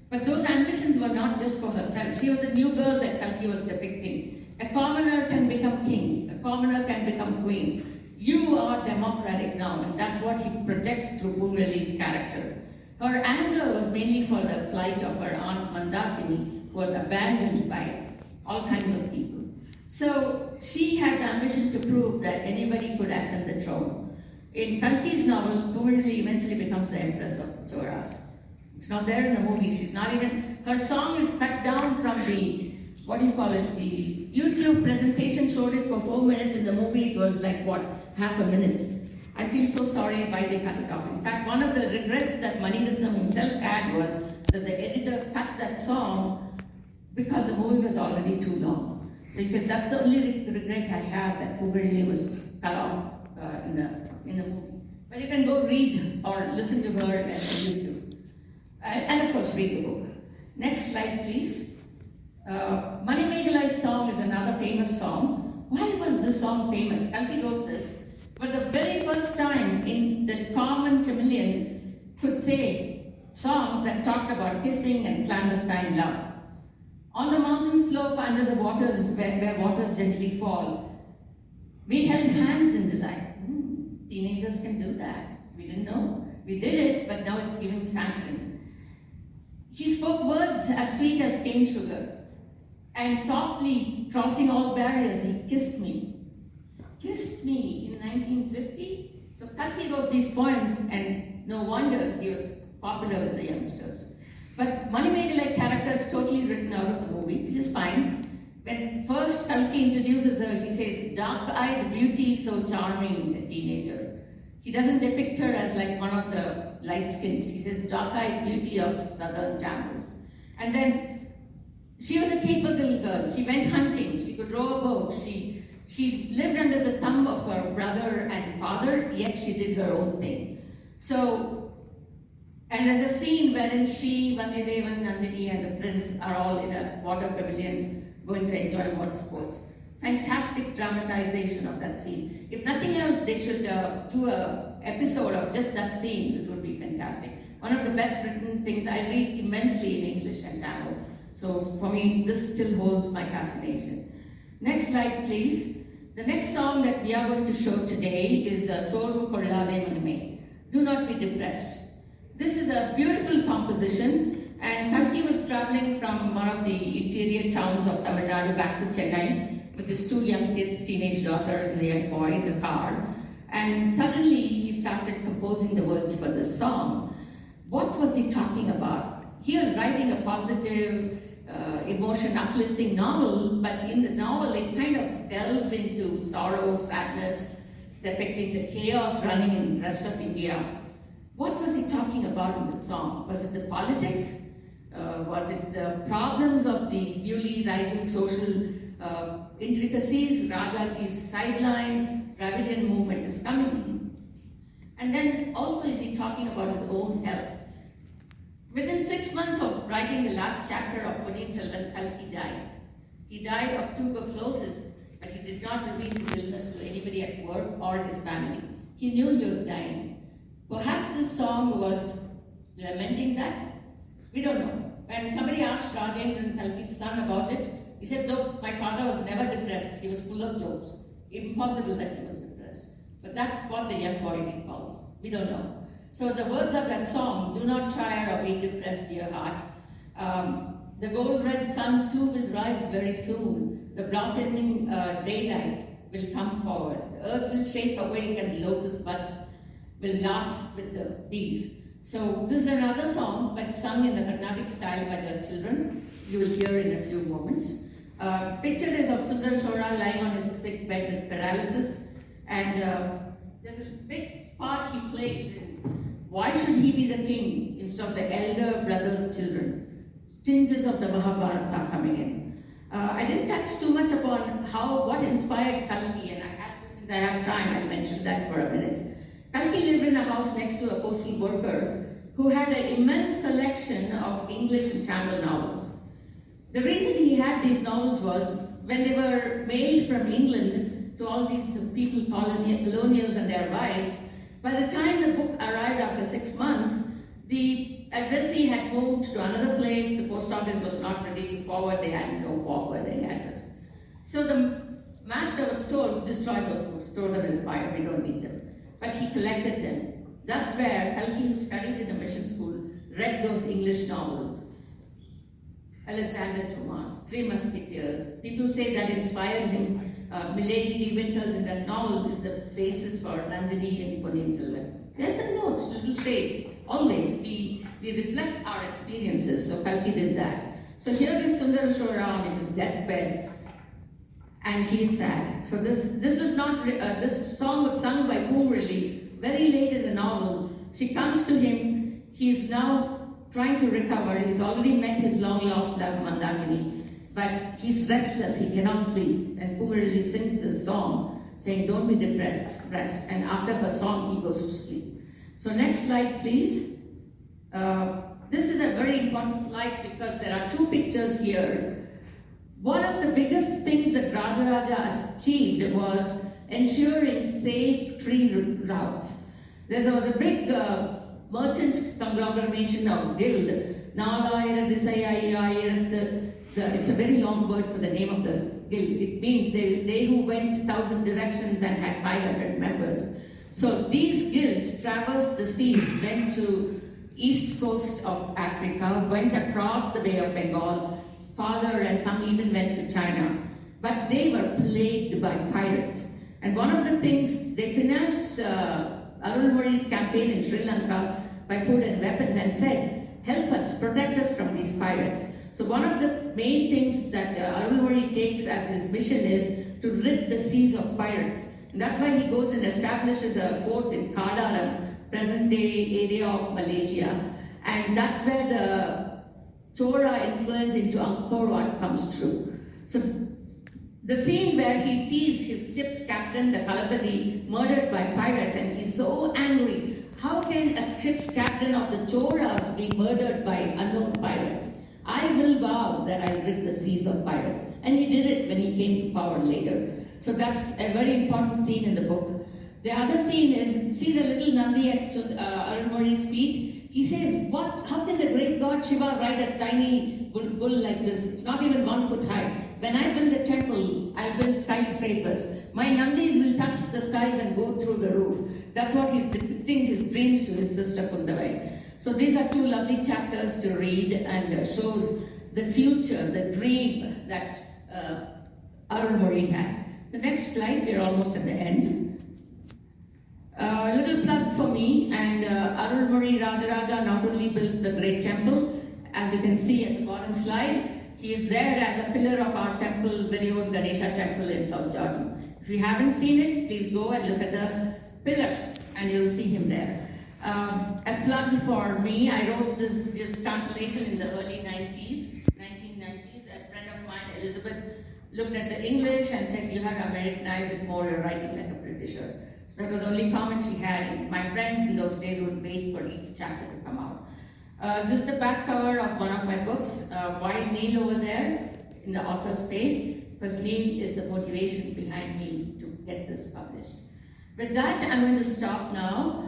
But those ambitions were not just for herself. She was a new girl that Kalki was depicting. A commoner can become king. A commoner can become queen. You are democratic now, and that's what he projects through Poongali's character. Her anger was mainly for the plight of her aunt Mandakini, who was abandoned by all kinds of people. So she had the ambition to prove that anybody could ascend the throne. In Kalki's novel, Poongali eventually becomes the empress of Choras. It's not there in the movie. She's not even, her song is cut down from the, what do you call it, the YouTube presentation showed it for 4 minutes. In the movie, it was like, what, half a minute. I feel so sorry why they cut it off. In fact, one of the regrets that Maniratnam himself had was that the editor cut that song because the movie was already too long. So he says, that's the only regret I have, that Poongali was cut off in the movie. But you can go read or listen to her on YouTube. And of course, read the book. Next slide, please. Manimegalai's song is another famous song. Why was this song famous? Kalki wrote this. For the very first time in the common Tamilian could say songs that talked about kissing and clandestine love. On the mountain slope under the waters where waters gently fall, we held hands in delight. Teenagers can do that. We didn't know. We did it, but now it's giving sanction. He spoke words as sweet as cane sugar, and softly, crossing all barriers, he kissed me. Kissed me in 1950? So Kalki wrote these poems, and no wonder he was popular with the youngsters. But Manimegalai character is totally written out of the movie, which is fine. When first Kalki introduces her, he says, dark-eyed beauty, so charming, a teenager. He doesn't depict her as like one of the light skins. He says, dark-eyed beauty of southern jungles. And then, she was a capable girl. She went hunting. She could row a boat. She lived under the thumb of her brother and father, yet she did her own thing. So, and there's a scene wherein she, Vanyadevan, Nandini, and the prince are all in a water pavilion going to enjoy water sports. Fantastic dramatization of that scene. If nothing else, they should do an episode of just that scene, which would be fantastic. One of the best written things. I read immensely in English and Tamil. So for me, this still holds my fascination. Next slide, please. The next song that we are going to show today is Soru Kollade Maname. Do not be depressed. This is a beautiful composition, and Kalki was traveling from one of the interior towns of Tamil Nadu back to Chennai with his 2 young kids, teenage daughter and a young boy in the car. And suddenly he started composing the words for this song. What was he talking about? He was writing a positive, emotion uplifting novel, but in the novel it kind of delved into sorrow, sadness, depicting the chaos running in the rest of India. What was he talking about in the song? Was it the politics? Was it the problems of the newly rising social intricacies? Rajaji's sideline, Dravidian movement is coming. And then also is he talking about his own health? Within 6 months of writing the last chapter of Ponniyin Selvan, Kalki died. He died of tuberculosis, but he did not reveal his illness to anybody at work or his family. He knew he was dying. Perhaps this song was lamenting that? We don't know. When somebody asked Rajendra and Kalki's son about it, he said, look, my father was never depressed. He was full of jokes. Impossible that he was depressed. But that's what the young boy recalls. We don't know. So the words of that song, do not tire or be depressed, dear heart. The gold-red sun too will rise very soon. The blossoming daylight will come forward. The earth will shake awake and lotus buds will laugh with the bees. So this is another song, but sung in the Carnatic style by the children. You will hear in a few moments. Picture is of Sundar Sora lying on his sick bed with paralysis. And there's a big part he plays in why should he be the king instead of the elder brother's children? Tinges of the Mahabharata coming in. I didn't touch too much upon what inspired Kalki, and since I have time, I'll mention that for a minute. Kalki lived in a house next to a postal worker who had an immense collection of English and Tamil novels. The reason he had these novels was when they were mailed from England to all these people, colonials and their wives, by the time the book arrived after 6 months, the addressee had moved to another place, the post office was not ready to forward, they had no forwarding address. So Master was told, destroy those books, throw them in the fire, we don't need them. But he collected them. That's where Kalki, who studied in a mission school, read those English novels. Alexander Dumas, Three Musketeers. People say that inspired him. Milady de Winters in that novel is the basis for Nandini and Ponniyin Selvan. There's some notes, little shades. Always, we reflect our experiences. So Kalki did that. So here is Sundara Shora on his deathbed, and he is sad. So this was not this song was sung by Poorilly very late in the novel. She comes to him. He's now trying to recover. He's already met his long-lost love, Mandakini, but he's restless. He cannot sleep. And Poorilly sings this song, saying, "Don't be depressed, rest." And after her song, he goes to sleep. So next slide, please. This is a very important slide because there are two pictures here. One of the biggest things that Rajaraja achieved was ensuring safe trade route. There was a big merchant conglomeration of guild. It's a very long word for the name of the guild. It means they who went 1,000 directions and had 500 members. So these guilds traversed the seas, went to east coast of Africa, went across the Bay of Bengal, farther, and some even went to China. But they were plagued by pirates. And one of the things, they financed Arulmozhi's campaign in Sri Lanka by food and weapons and said, "Help us, protect us from these pirates." So one of the main things that Arulmozhi takes as his mission is to rid the seas of pirates. And that's why he goes and establishes a fort in Kadaram, present-day area of Malaysia. And that's where the Chora influence into Angkor Wat comes through. So the scene where he sees his ship's captain, the Kalapati, murdered by pirates, and he's so angry. How can a ship's captain of the Choras be murdered by unknown pirates? I will vow that I'll rid the seas of pirates. And he did it when he came to power later. So that's a very important scene in the book. The other scene is, see the little Nandi at Arulmozhi's feet? He says, how can the great god Shiva ride a tiny bull like this? It's not even 1 foot high. When I build a temple, I'll build skyscrapers. My Nandis will touch the skies and go through the roof. That's what he's depicting his dreams to his sister Kundavai. So these are two lovely chapters to read and shows the future, the dream that Arulmozhi had. The next slide, we're almost at the end. A little plug for me, and Arulmozhi Rajaraja not only built the great temple, as you can see at the bottom slide, he is there as a pillar of our temple, very own Ganesha temple in South Jordan. If you haven't seen it, please go and look at the pillar and you'll see him there. A plug for me, I wrote this translation in the early 1990s. A friend of mine, Elizabeth, looked at the English and said, "You have to Americanize it more, you're writing like a Britisher." So that was the only comment she had, and my friends in those days would wait for each chapter to come out. This is the back cover of one of my books. Why Neil over there in the author's page? Because Neil is the motivation behind me to get this published. With that, I'm going to stop now.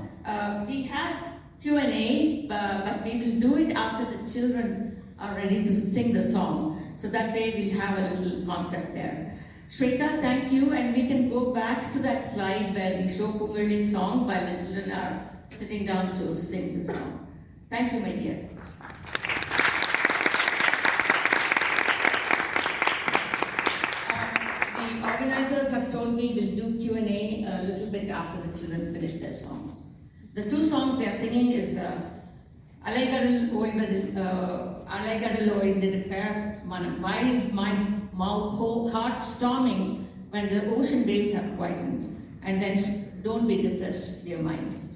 We have Q&A, but we will do it after the children are ready to sing the song. So that way we'll have a little concept there. Shweta, thank you, and we can go back to that slide where we show Poorilly's song while the children are sitting down to sing the song. Thank you, my dear. The organizers have told me we'll do Q&A a little bit after the children finish their songs. The two songs they are singing is Alaikadal Oidirka Manam. Why is my heart storming when the ocean waves have quietened? And then Don't Be Depressed, Dear Mind.